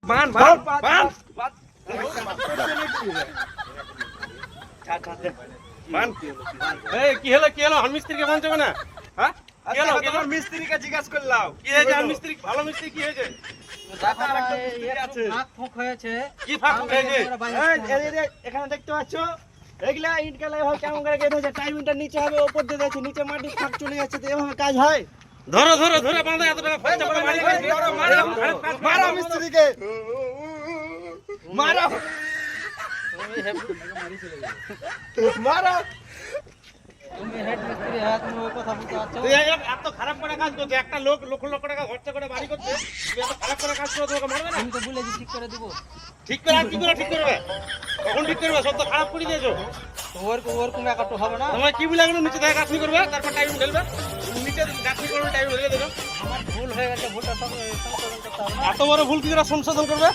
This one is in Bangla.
বান বান বান বান এই কি হলো মিস্ত্রিকে মন যাবে না হ্যাঁ কি হলো তোমার মিস্ত্রিকে জিজ্ঞাসা করলাম কি হয়েছে মিস্ত্রি ভালো মিস্ত্রি কি হয়েছে কি ফাঁক হয়েছে এখানে দেখতে পাচ্ছ এগুলা ইট গালা এভাবে কেমন করে গেঁথে হয়েছে টাইমিংটা নিচে হবে উপর দিয়ে যাচ্ছে নিচে মাটি ফাঁক চলে যাচ্ছে তো এভাবে কাজ হয় ধরো বাঁধা এত টাকা খরচা করে মারি মারো মিস্ত্রিকে মারো মারো তুমি হেড মিস্ত্রি তুমি ওই কথা বলতে আছো তুই এত খারাপ করে কাজ করছিস একটা লোক লক্ষ লক্ষ টাকা খরচা করে বাড়ি করছে তুই এত খারাপ করে কাজ করে তোকে মারবে না আমি তো বলেছি ঠিক করে দেবো ঠিক করে আর কি করে ঠিক করবে কখন ঠিক করবে সব তো খারাপ করে দিয়েছো তো ওরকম একাটু হবে না তোমার কি বলে নিচে থেকে কাজ করবে তারপর টাইম ঢেলবে নিচে কাজ করবে টাইম ঢেলে দেবে আমার ভুল হয়ে গেছে ভুলটা সংশোধন করতে হবে এত বড় ভুল কি করে সংশোধন করবে